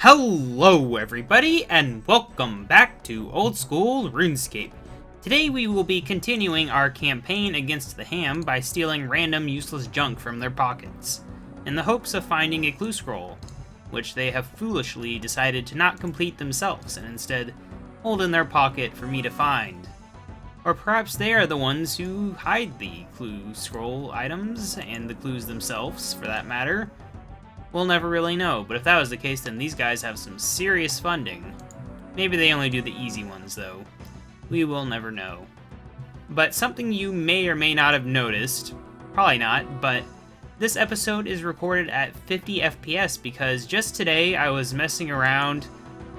Hello everybody, and welcome back to Old School RuneScape. Today we will be continuing our campaign against the Ham by stealing random useless junk from their pockets, in the hopes of finding a clue scroll, which they have foolishly decided to not complete themselves and instead hold in their pocket for me to find. Or perhaps they are the ones who hide the clue scroll items, and the clues themselves, for that matter. We'll never really know, but if that was the case, then these guys have some serious funding. Maybe they only do the easy ones, though. We will never know. But something you may or may not have noticed, probably not, but this episode is recorded at 50 FPS because just today I was messing around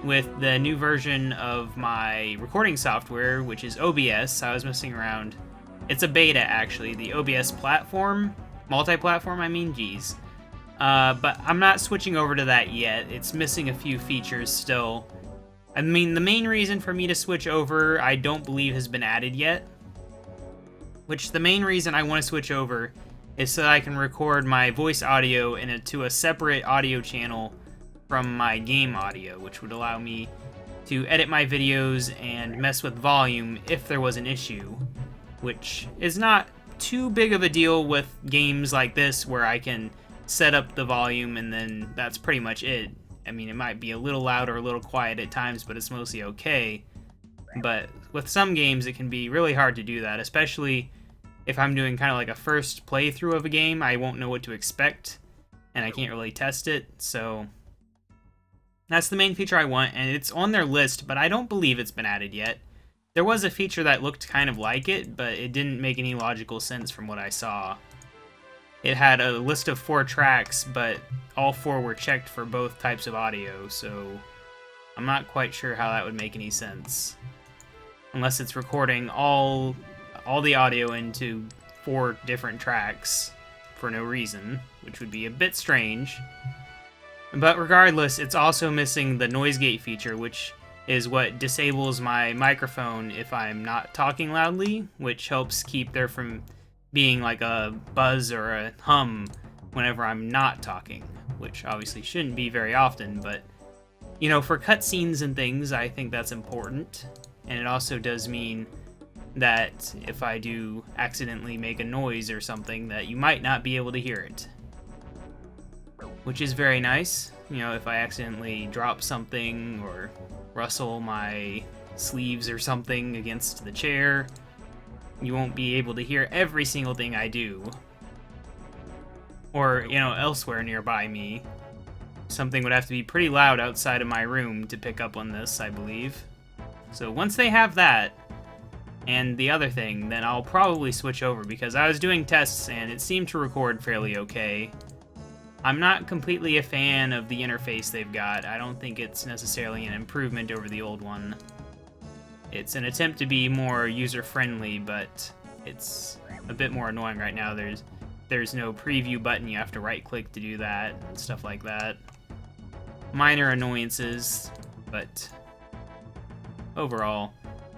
with the new version of my recording software, which is OBS. I was messing around. It's a beta, actually. The OBS platform, multi-platform, I mean, geez. But I'm not switching over to that yet. It's missing a few features still. I mean, the main reason for me to switch over, I don't believe has been added yet. The main reason I want to switch over is so that I can record my voice audio to a separate audio channel from my game audio, which would allow me to edit my videos and mess with volume if there was an issue, which is not too big of a deal with games like this where I can set up the volume and then that's pretty much it. I mean, it might be a little loud or a little quiet at times, but it's mostly okay. But with some games, it can be really hard to do that, especially if I'm doing kind of like a first playthrough of a game. I won't know what to expect, and I can't really test it, so that's the main feature I want, and it's on their list, but I don't believe it's been added yet. There was a feature that looked kind of like it, but it didn't make any logical sense from what I saw. It had a list of 4 tracks, but all 4 were checked for both types of audio, so I'm not quite sure how that would make any sense. Unless it's recording all the audio into 4 different tracks for no reason, which would be a bit strange. But regardless, it's also missing the noise gate feature, which is what disables my microphone if I'm not talking loudly, which helps keep there from being like a buzz or a hum whenever I'm not talking, which obviously shouldn't be very often, but, you know, for cutscenes and things, I think that's important. And it also does mean that if I do accidentally make a noise or something, that you might not be able to hear it. Which is very nice. You know, if I accidentally drop something or rustle my sleeves or something against the chair, you won't be able to hear every single thing I do. Or, you know, elsewhere nearby me. Something would have to be pretty loud outside of my room to pick up on this, I believe. So once they have that, and the other thing, then I'll probably switch over, because I was doing tests and it seemed to record fairly okay. I'm not completely a fan of the interface they've got. I don't think it's necessarily an improvement over the old one. It's an attempt to be more user-friendly, but it's a bit more annoying right now. There's no preview button. You have to right-click to do that, and stuff like that. Minor annoyances, but overall.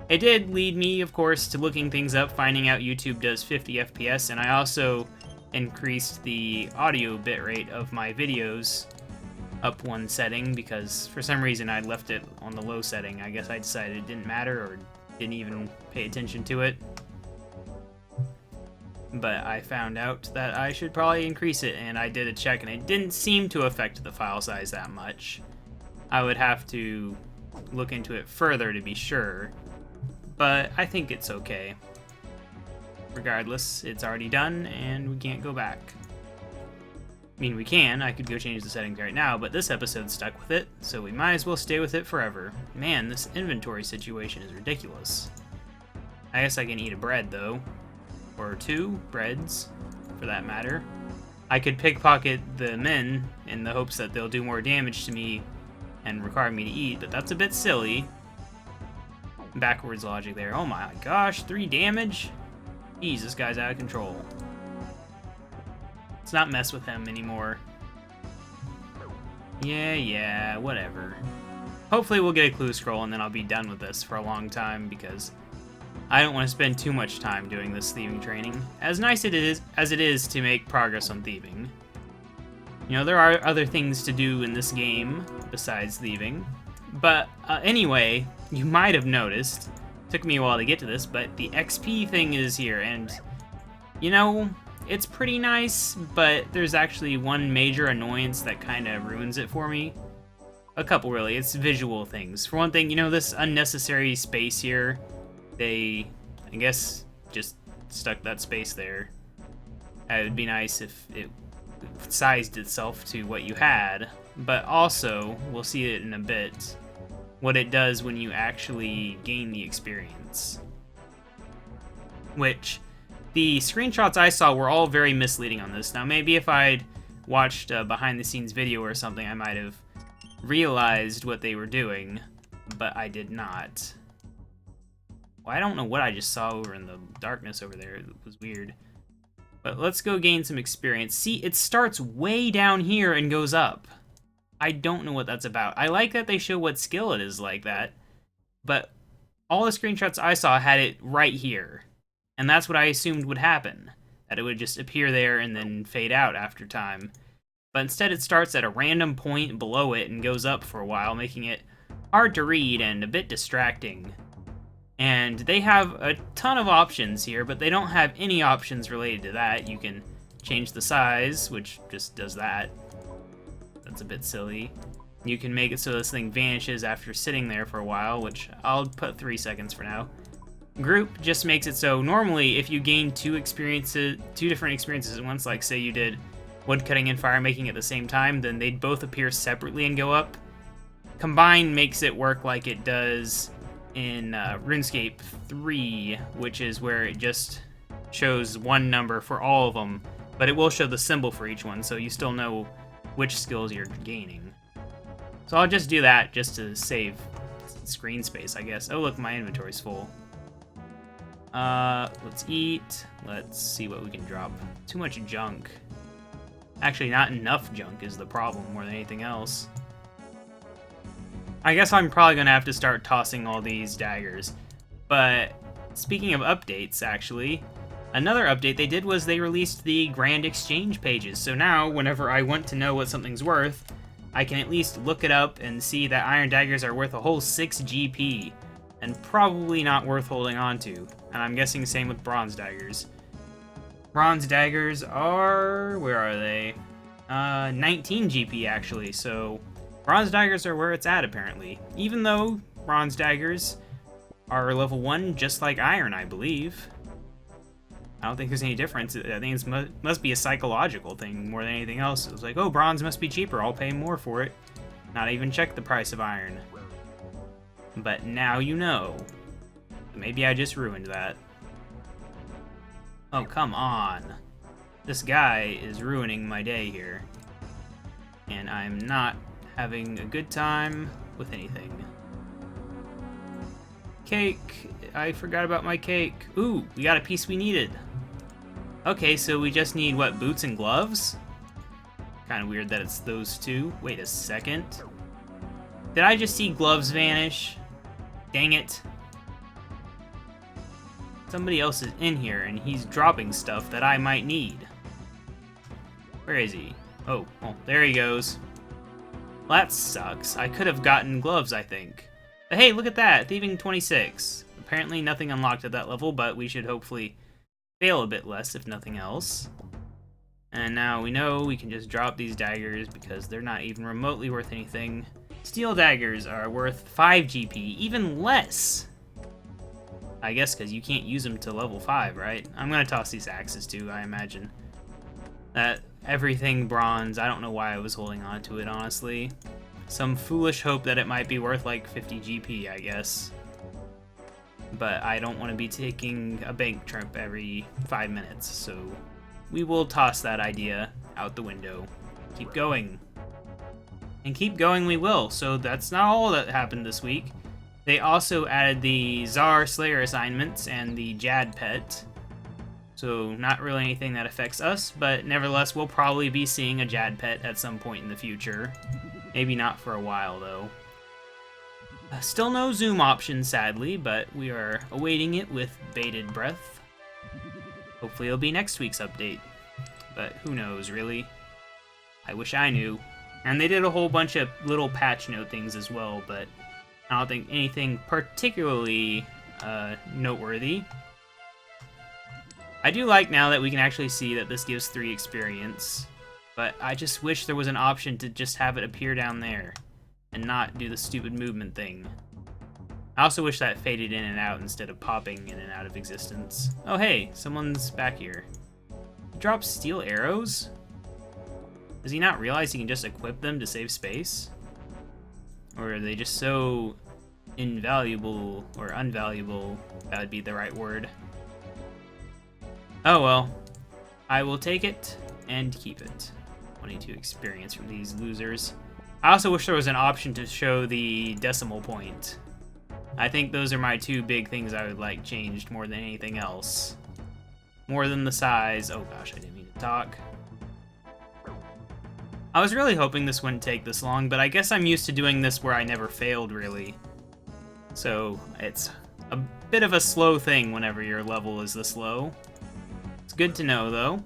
It did lead me, of course, to looking things up, finding out YouTube does 50 FPS, and I also increased the audio bitrate of my videos up 1 setting, because for some reason I left it on the low setting. I guess I decided it didn't matter, or didn't even pay attention to it. But I found out that I should probably increase it, and I did a check, and it didn't seem to affect the file size that much. I would have to look into it further to be sure, but I think it's okay. Regardless, it's already done, and we can't go back. I mean, we can. I could go change the settings right now, but this episode's stuck with it, so we might as well stay with it forever. Man, this inventory situation is ridiculous. I guess I can eat a bread, though. Or 2 breads, for that matter. I could pickpocket the men in the hopes that they'll do more damage to me and require me to eat, but that's a bit silly. Backwards logic there. Oh my gosh, 3 damage? Jeez, this guy's out of control. Let's not mess with him anymore. Yeah, whatever. Hopefully we'll get a clue scroll and then I'll be done with this for a long time, because I don't want to spend too much time doing this thieving training, as nice as it is to make progress on thieving. You know, there are other things to do in this game besides leaving. But anyway, you might have noticed, took me a while to get to this, but the XP thing is here, and you know, it's pretty nice, but there's actually one major annoyance that kind of ruins it for me. A couple, really. It's visual things. For one thing, you know, this unnecessary space here, they, I guess, just stuck that space there. It would be nice if it sized itself to what you had, but also, we'll see it in a bit, what it does when you actually gain the experience. Which, the screenshots I saw were all very misleading on this. Now, maybe if I'd watched a behind-the-scenes video or something, I might have realized what they were doing, but I did not. Well, I don't know what I just saw over in the darkness over there. It was weird. But let's go gain some experience. See, it starts way down here and goes up. I don't know what that's about. I like that they show what skill it is like that, but all the screenshots I saw had it right here. And that's what I assumed would happen, that it would just appear there and then fade out after time. But instead it starts at a random point below it and goes up for a while, making it hard to read and a bit distracting. And they have a ton of options here, but they don't have any options related to that. You can change the size, which just does that. That's a bit silly. You can make it so this thing vanishes after sitting there for a while, which I'll put 3 seconds for now. Group just makes it so normally if you gain two different experiences at once, like say you did woodcutting and fire making at the same time, then they'd both appear separately and go up. Combine makes it work like it does in RuneScape 3, which is where it just shows one number for all of them, but it will show the symbol for each one, so you still know which skills you're gaining. So I'll just do that just to save screen space, I guess. Oh look, my inventory's full. Let's eat. Let's see what we can drop. Too much junk. Actually, not enough junk is the problem more than anything else. I guess I'm probably gonna have to start tossing all these daggers. But speaking of updates, actually, another update they did was they released the Grand Exchange pages. So now, whenever I want to know what something's worth, I can at least look it up and see that iron daggers are worth a whole 6 GP, and probably not worth holding on to. And I'm guessing the same with bronze daggers. Bronze daggers are... where are they? 19 GP, actually, so bronze daggers are where it's at, apparently. Even though bronze daggers are level 1 just like iron, I believe. I don't think there's any difference. I think it must be a psychological thing more than anything else. It's like, oh, bronze must be cheaper, I'll pay more for it. Not even check the price of iron. But now you know. Maybe I just ruined that. Oh, come on. This guy is ruining my day here. And I'm not having a good time with anything. Cake. I forgot about my cake. Ooh, we got a piece we needed. Okay, so we just need, what, boots and gloves? Kind of weird that it's those two. Wait a second. Did I just see gloves vanish? Dang it. Somebody else is in here, and he's dropping stuff that I might need. Where is he? Oh, well, there he goes. Well, that sucks. I could have gotten gloves, I think. But hey, look at that! Thieving 26. Apparently nothing unlocked at that level, but we should hopefully fail a bit less, if nothing else. And now we know we can just drop these daggers because they're not even remotely worth anything. Steel daggers are worth 5 GP, even less! I guess because you can't use them to level 5, right? I'm gonna toss these axes too, I imagine. That everything bronze, I don't know why I was holding on to it, honestly. Some foolish hope that it might be worth like 50 GP, I guess. But I don't want to be taking a bank trip every 5 minutes, so we will toss that idea out the window. Keep going. And keep going we will, so that's not all that happened this week. They also added the Czar Slayer assignments and the Jad pet. So not really anything that affects us, but nevertheless we'll probably be seeing a Jad pet at some point in the future. Maybe not for a while though. Still no zoom option sadly, but we are awaiting it with bated breath. Hopefully it'll be next week's update, but who knows really. I wish I knew. And they did a whole bunch of little patch note things as well, but I don't think anything particularly noteworthy. I do like now that we can actually see that this gives 3 experience, but I just wish there was an option to just have it appear down there and not do the stupid movement thing. I also wish that faded in and out instead of popping in and out of existence. Oh hey, someone's back here. He drops steel arrows? Does he not realize he can just equip them to save space? Or are they just so invaluable, or unvaluable, that would be the right word. Oh well. I will take it and keep it. 22 experience from these losers. I also wish there was an option to show the decimal point. I think those are my 2 big things I would like changed more than anything else. More than the size. Oh gosh, I didn't mean to talk. I was really hoping this wouldn't take this long, but I guess I'm used to doing this where I never failed, really. So, it's a bit of a slow thing whenever your level is this low. It's good to know, though.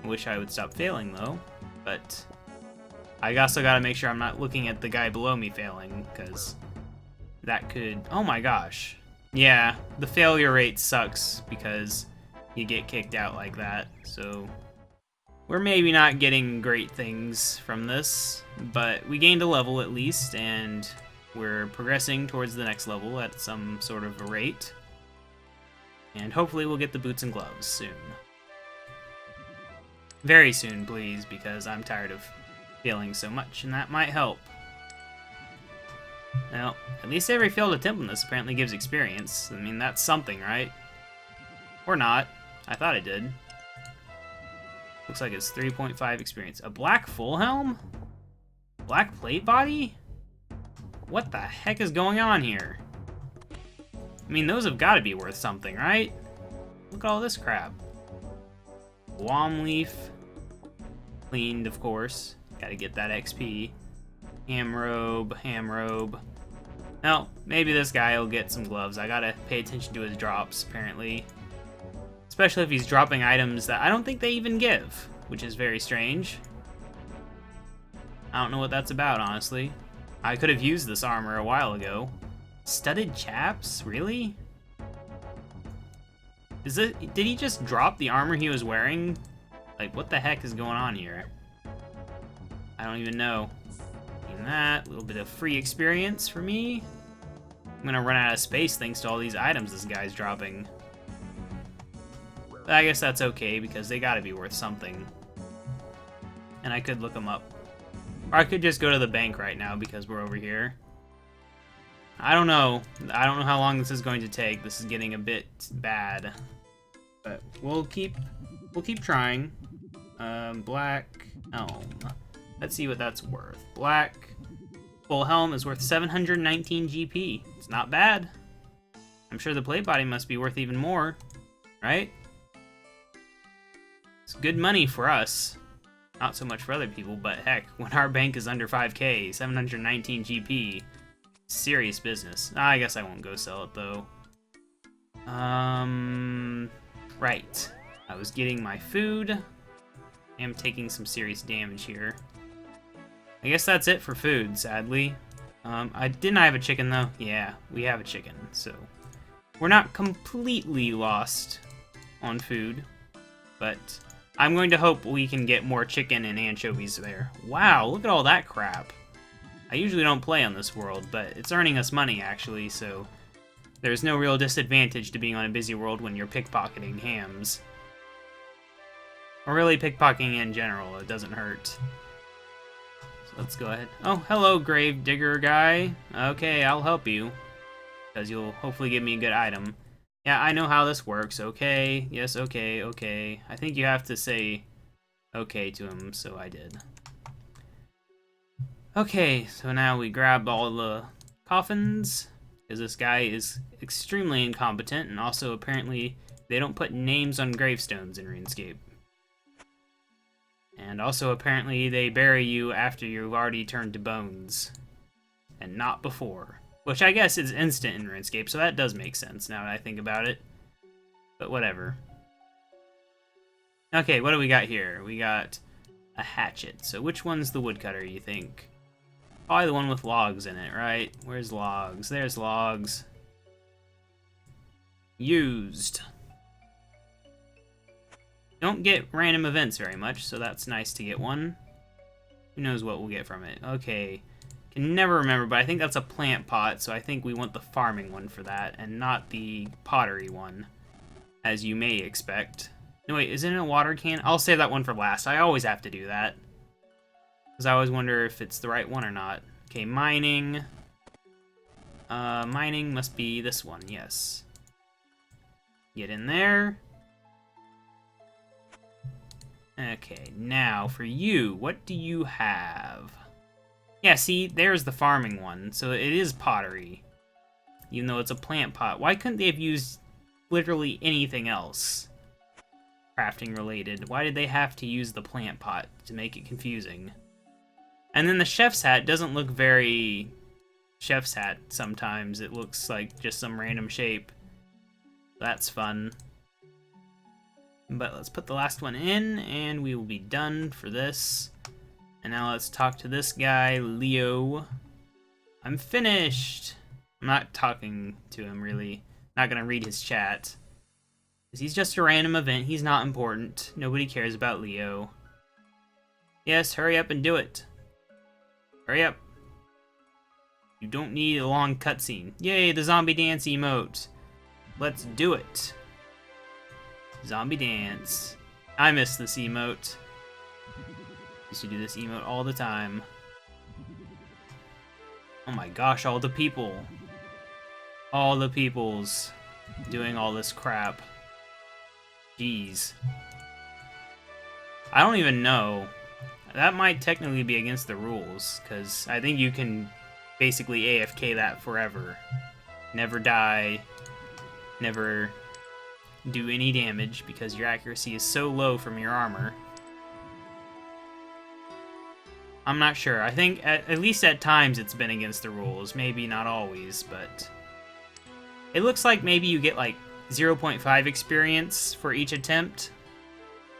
I wish I would stop failing, though, but I also gotta make sure I'm not looking at the guy below me failing, because that could... Oh my gosh. Yeah, the failure rate sucks because you get kicked out like that, so... We're maybe not getting great things from this, but we gained a level at least, and we're progressing towards the next level at some sort of a rate. And hopefully we'll get the boots and gloves soon. Very soon, please, because I'm tired of failing so much, and that might help. Well, at least every failed attempt on this apparently gives experience. I mean, that's something, right? Or not. I thought it did. Looks like it's 3.5 experience. A black full helm? Black plate body? What the heck is going on here? I mean, those have got to be worth something, right? Look at all this crap. Guam leaf. Cleaned, of course. Gotta get that XP. Ham robe, ham robe. Well, maybe this guy will get some gloves. I gotta pay attention to his drops, apparently. Especially if he's dropping items that I don't think they even give, which is very strange. I don't know what that's about, honestly. I could have used this armor a while ago. Studded chaps? Really? Did he just drop the armor he was wearing? Like, what the heck is going on here? I don't even know. And that, a little bit of free experience for me. I'm gonna run out of space thanks to all these items this guy's dropping. But I guess that's okay, because they gotta be worth something. And I could look them up. Or I could just go to the bank right now, because we're over here. I don't know. I don't know how long this is going to take. This is getting a bit bad. But we'll keep trying. Black helm. Let's see what that's worth. Black full helm is worth 719 GP. It's not bad. I'm sure the plate body must be worth even more, right? It's good money for us. Not so much for other people, but heck, when our bank is under 5k, 719 GP, serious business. I guess I won't go sell it, though. Right. I was getting my food. I am taking some serious damage here. I guess that's it for food, sadly. Didn't I have a chicken, though? Yeah, we have a chicken, so... We're not completely lost on food, but I'm going to hope we can get more chicken and anchovies there. Wow, look at all that crap. I usually don't play on this world, but it's earning us money, actually, so there's no real disadvantage to being on a busy world when you're pickpocketing hams. Or really pickpocketing in general, it doesn't hurt. So let's go ahead. Oh, hello, grave digger guy. Okay, I'll help you, because you'll hopefully give me a good item. Yeah, I know how this works. Okay, yes, okay, okay. I think you have to say okay to him, so I did. Okay, so now we grab all the coffins, because this guy is extremely incompetent, and also apparently they don't put names on gravestones in RuneScape. And also apparently they bury you after you've already turned to bones, and not before. Which I guess is instant in RuneScape, so that does make sense now that I think about it. But whatever. Okay, what do we got here? We got a hatchet. So which one's the woodcutter, you think? Probably the one with logs in it, right? Where's logs? There's logs. Used. Don't get random events very much, so that's nice to get one. Who knows what we'll get from it. Okay. Can never remember, but I think that's a plant pot, so I think we want the farming one for that, and not the pottery one, as you may expect. No, wait, isn't it a water can? I'll save that one for last. I always have to do that, because I always wonder if it's the right one or not. Okay, mining. Mining must be this one, yes. Get in there. Okay, now for you, what do you have? Yeah, see, there's the farming one, so it is pottery, even though it's a plant pot. Why couldn't they have used literally anything else crafting related? Why did they have to use the plant pot to make it confusing? And then the chef's hat doesn't look very chef's hat sometimes. It looks like just some random shape. That's fun. But let's put the last one in, and we will be done for this. And now let's talk to this guy, Leo. I'm finished. I'm not talking to him, really. Not gonna read his chat. Because he's just a random event. He's not important. Nobody cares about Leo. Yes, hurry up and do it. Hurry up. You don't need a long cutscene. Yay, the zombie dance emote. Let's do it. Zombie dance. I miss this emote. Used to do this emote all the time. Oh my gosh, all the people. All the peoples doing all this crap. Jeez. I don't even know. That might technically be against the rules, because I think you can basically AFK that forever. Never die. Never do any damage, because your accuracy is so low from your armor. I'm not sure. I think at least at times it's been against the rules. Maybe not always, but it looks like maybe you get like 0.5 experience for each attempt,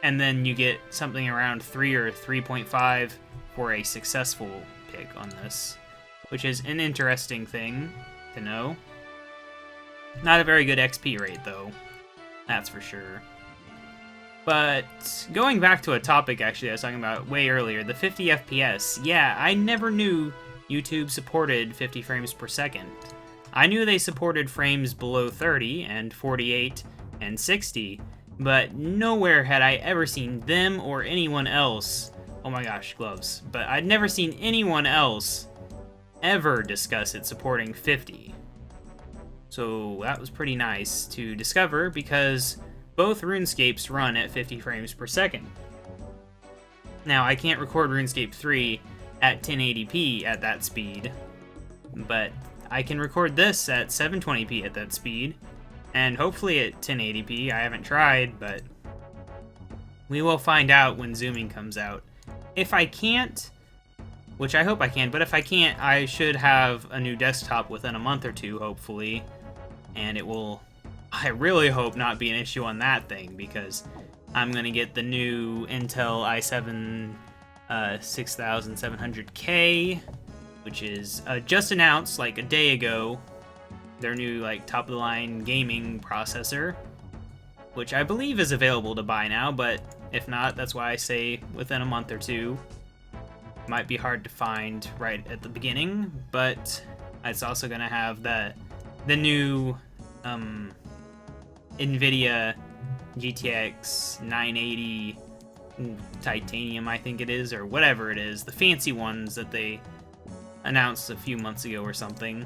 and then you get something around 3 or 3.5 for a successful pick on this, which is an interesting thing to know. Not a very good XP rate, though. That's for sure. But going back to a topic actually I was talking about way earlier, the 50 FPS. Yeah, I never knew YouTube supported 50 frames per second. I knew they supported frames below 30 and 48 and 60, but nowhere had I ever seen them or anyone else. Oh my gosh, gloves. But I'd never seen anyone else ever discuss it supporting 50. So that was pretty nice to discover, because both RuneScapes run at 50 frames per second. Now, I can't record RuneScape 3 at 1080p at that speed, but I can record this at 720p at that speed, and hopefully at 1080p. I haven't tried, but we will find out when zooming comes out. If I can't, which I hope I can, but if I can't, I should have a new desktop within a month or two, hopefully, and it will, I really hope, not be an issue on that thing, because I'm going to get the new Intel i7 6700K, which is just announced like a day ago, their new like top-of-the-line gaming processor, which I believe is available to buy now, but if not, that's why I say within a month or two. Might be hard to find right at the beginning, but it's also going to have the new NVIDIA GTX 980 Titanium, I think it is, or whatever it is, the fancy ones that they announced a few months ago or something.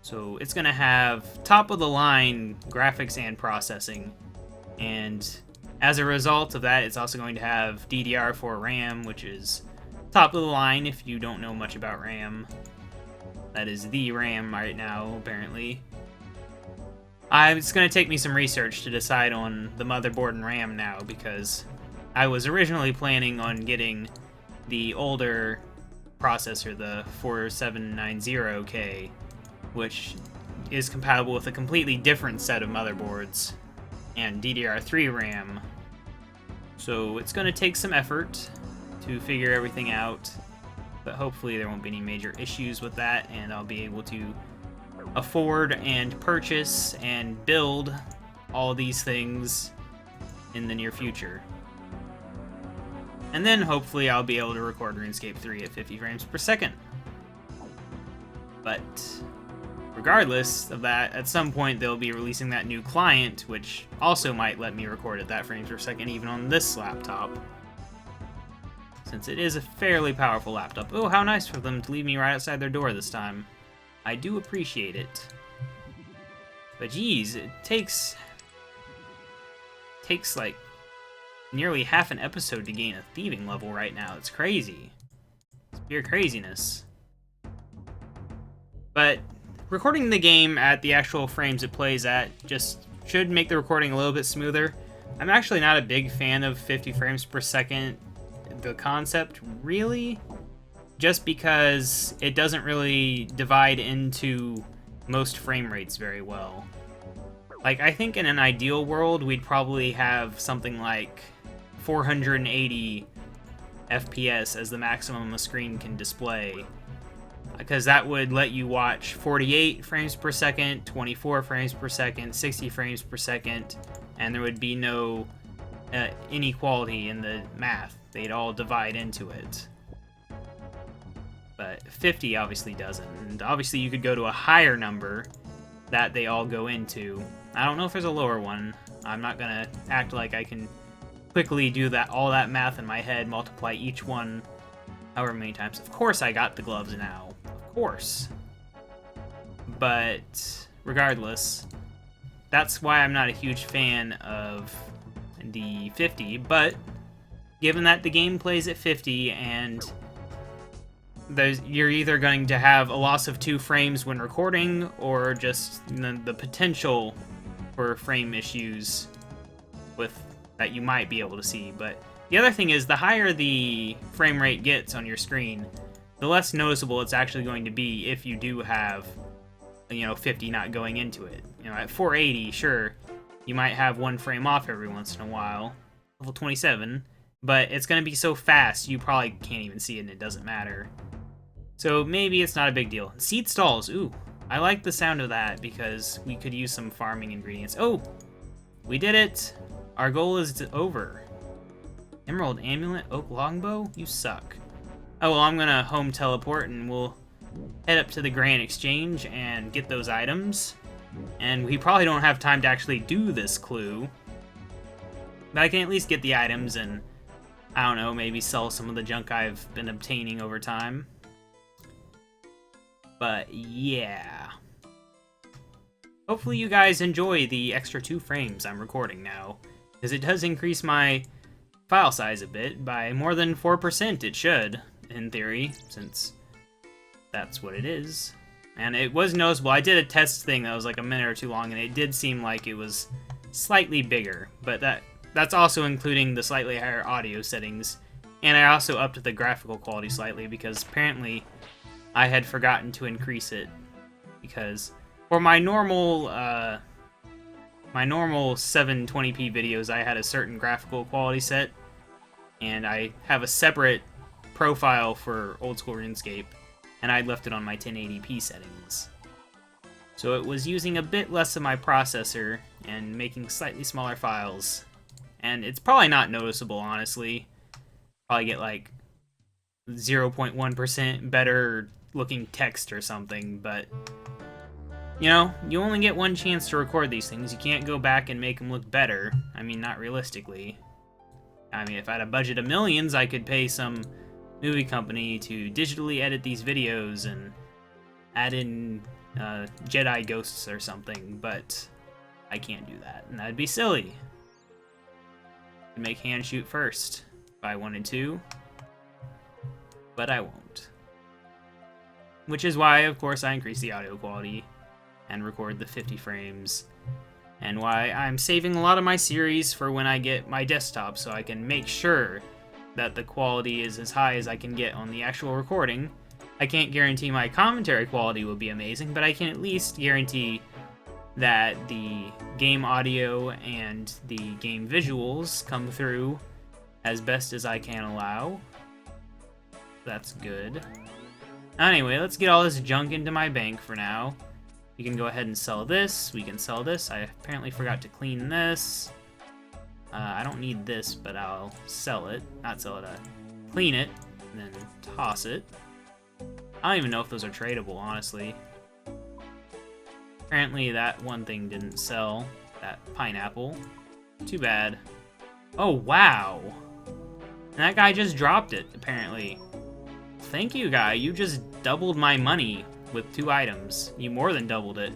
So it's going to have top-of-the-line graphics and processing, and as a result of that, it's also going to have DDR4 RAM, which is top-of-the-line if you don't know much about RAM. That is the RAM right now, apparently. It's going to take me some research to decide on the motherboard and RAM now, because I was originally planning on getting the older processor, the 4790K, which is compatible with a completely different set of motherboards, and DDR3 RAM. So it's going to take some effort to figure everything out, but hopefully there won't be any major issues with that, and I'll be able to afford and purchase and build all these things in the near future. And then hopefully I'll be able to record RuneScape 3 at 50 frames per second. But regardless of that, at some point they'll be releasing that new client, which also might let me record at that frames per second even on this laptop, since it is a fairly powerful laptop. Oh, how nice for them to leave me right outside their door this time. I do appreciate it. But geez, it takes like nearly half an episode to gain a thieving level right now. It's crazy. It's pure craziness. But recording the game at the actual frames it plays at just should make the recording a little bit smoother. I'm actually not a big fan of 50 frames per second, the concept, really, just because it doesn't really divide into most frame rates very well. Like, I think in an ideal world, we'd probably have something like 480 FPS as the maximum a screen can display, because that would let you watch 48 frames per second, 24 frames per second, 60 frames per second, and there would be no inequality in the math. They'd all divide into it. But 50 obviously doesn't, and obviously you could go to a higher number that they all go into. I don't know if there's a lower one. I'm not gonna act like I can quickly do all that math in my head, multiply each one however many times. Of course I got the gloves now. Of course. But regardless, that's why I'm not a huge fan of the 50, but given that the game plays at 50 and you're either going to have a loss of 2 frames when recording, or just the potential for frame issues that you might be able to see. But the other thing is, the higher the frame rate gets on your screen, the less noticeable it's actually going to be if you do have, 50 not going into it. At 480, sure, you might have 1 frame off every once in a while, level 27, but it's going to be so fast you probably can't even see it and it doesn't matter. So maybe it's not a big deal. Seed stalls, ooh, I like the sound of that because we could use some farming ingredients. Oh, we did it. Our goal is over. Emerald Amulet, Oak Longbow? You suck. Oh, well, I'm gonna home teleport and we'll head up to the Grand Exchange and get those items. And we probably don't have time to actually do this clue, but I can at least get the items and, I don't know, maybe sell some of the junk I've been obtaining over time. But yeah. Hopefully you guys enjoy the extra 2 frames I'm recording now, because it does increase my file size a bit by more than 4%. It should, in theory, since that's what it is. And it was noticeable. I did a test thing that was like a minute or 2 long, and it did seem like it was slightly bigger, but that's also including the slightly higher audio settings. And I also upped the graphical quality slightly because apparently I had forgotten to increase it, because for my normal 720p videos I had a certain graphical quality set, and I have a separate profile for Old School RuneScape, and I left it on my 1080p settings. So it was using a bit less of my processor and making slightly smaller files, and it's probably not noticeable, honestly. Probably get like 0.1% better looking text or something, but you only get 1 chance to record these things. You can't go back and make them look better. I mean, not realistically. I mean, if I had a budget of millions, I could pay some movie company to digitally edit these videos and add in Jedi ghosts or something, but I can't do that, and that'd be silly. I'd make hand shoot first if I wanted to, but I won't. Which is why, of course, I increase the audio quality and record the 50 frames, and why I'm saving a lot of my series for when I get my desktop, so I can make sure that the quality is as high as I can get on the actual recording. I can't guarantee my commentary quality will be amazing, but I can at least guarantee that the game audio and the game visuals come through as best as I can allow. That's good. Anyway, let's get all this junk into my bank for now. We can go ahead and sell this. We can sell this. I apparently forgot to clean this. I don't need this, but I'll sell it. Not sell it, clean it, and then toss it. I don't even know if those are tradable, honestly. Apparently that one thing didn't sell. That pineapple. Too bad. Oh, wow. And that guy just dropped it, apparently. Thank you, guy. You just doubled my money with 2 items. You more than doubled it.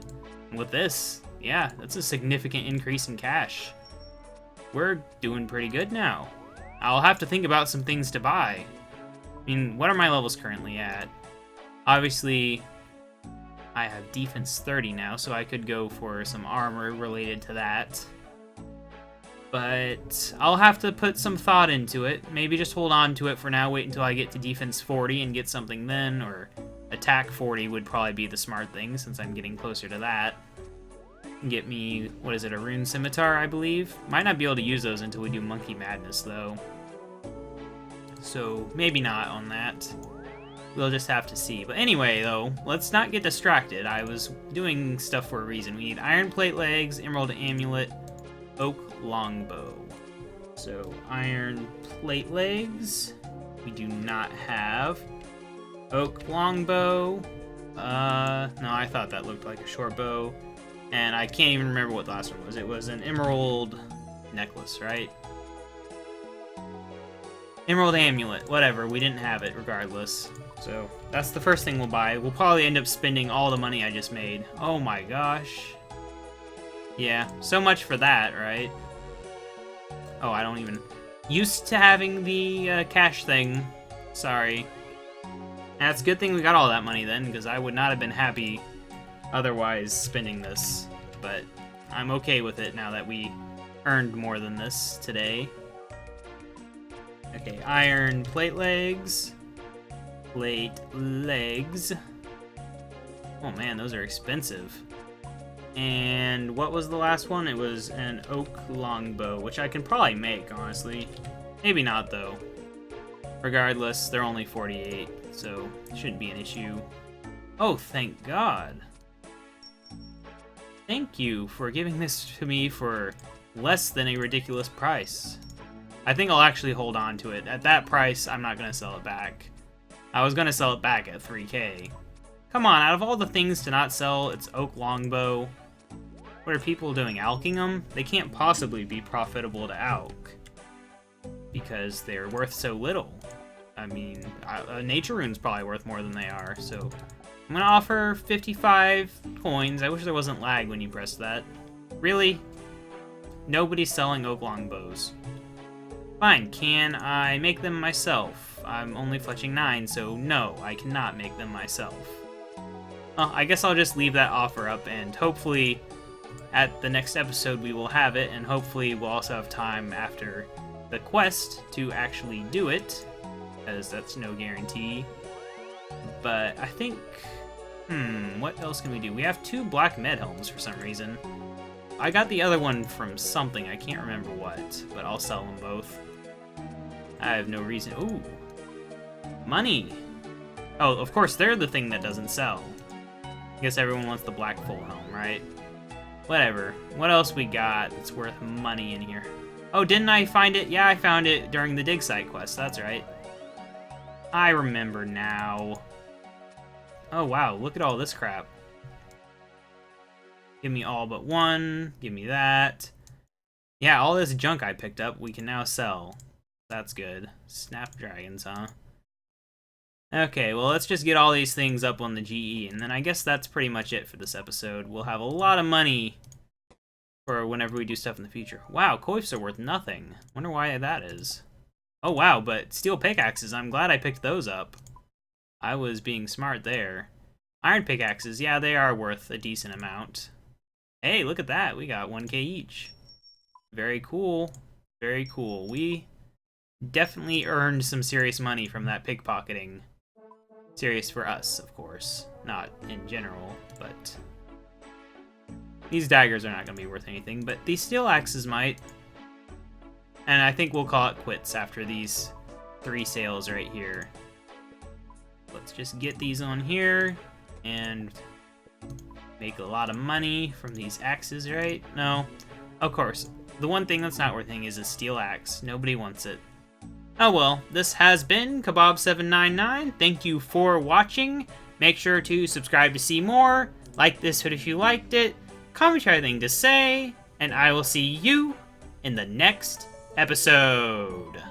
And with this, yeah, that's a significant increase in cash. We're doing pretty good now. I'll have to think about some things to buy. I mean, what are my levels currently at? Obviously, I have defense 30 now, so I could go for some armor related to that. But I'll have to put some thought into it. Maybe just hold on to it for now, wait until I get to defense 40 and get something then, or attack 40 would probably be the smart thing since I'm getting closer to that. Get me, what is it, a rune scimitar, I believe? Might not be able to use those until we do Monkey Madness, though. So maybe not on that. We'll just have to see. But anyway, though, let's not get distracted. I was doing stuff for a reason. We need iron plate legs, emerald amulet, oak longbow. So iron plate legs, we do not have. Oak longbow, no, I thought that looked like a short bow. And I can't even remember what the last one was. It was an emerald necklace, right? Emerald amulet, whatever. We didn't have it regardless. So that's the first thing we'll buy. We'll probably end up spending all the money I just made. Oh my gosh. Yeah, so much for that, right? Oh, I don't even... Used to having the cash thing. Sorry. That's a good thing we got all that money then, because I would not have been happy otherwise spending this. But I'm okay with it now that we earned more than this today. Okay, iron plate legs. Plate legs. Oh man, those are expensive. And what was the last one? It was an oak longbow, which I can probably make, honestly. Maybe not, though. Regardless, they're only 48, so it shouldn't be an issue. Oh, thank God. Thank you for giving this to me for less than a ridiculous price. I think I'll actually hold on to it. At that price, I'm not going to sell it back. I was going to sell it back at 3K. Come on, out of all the things to not sell, it's oak longbow. What are people doing, alking them? They can't possibly be profitable to alk, because they're worth so little. I mean, a nature rune's probably worth more than they are, so... I'm gonna offer 55 coins. I wish there wasn't lag when you press that. Really? Nobody's selling oak longbows. Fine, can I make them myself? I'm only fletching 9, so no, I cannot make them myself. I guess I'll just leave that offer up, and hopefully at the next episode we will have it, and hopefully we'll also have time after the quest to actually do it, because that's no guarantee. But I think... what else can we do? We have 2 black med helms for some reason. I got the other one from something, I can't remember what, but I'll sell them both. I have no reason... Ooh! Money! Oh, of course, they're the thing that doesn't sell. I guess everyone wants the black full helm, right? Whatever. What else we got that's worth money in here? Oh, didn't I find it? Yeah, I found it during the dig site quest, that's right. I remember now. Oh, wow, look at all this crap. Give me all but one. Give me that. Yeah, all this junk I picked up, we can now sell. That's good. Snapdragons, huh? Okay, well, let's just get all these things up on the GE, and then I guess that's pretty much it for this episode. We'll have a lot of money for whenever we do stuff in the future. Wow, coifs are worth nothing. Wonder why that is. Oh, wow, but steel pickaxes, I'm glad I picked those up. I was being smart there. Iron pickaxes, yeah, they are worth a decent amount. Hey, look at that. We got 1K each. Very cool. Very cool. We definitely earned some serious money from that pickpocketing. Serious for us, of course. Not in general, but... These daggers are not going to be worth anything, but these steel axes might. And I think we'll call it quits after these 3 sales right here. Let's just get these on here and make a lot of money from these axes, right? No. Of course. The one thing that's not worth anything is a steel axe. Nobody wants it. Oh well, this has been KaBob799. Thank you for watching. Make sure to subscribe to see more. Like this video if you liked it. Comment your thing to say. And I will see you in the next episode.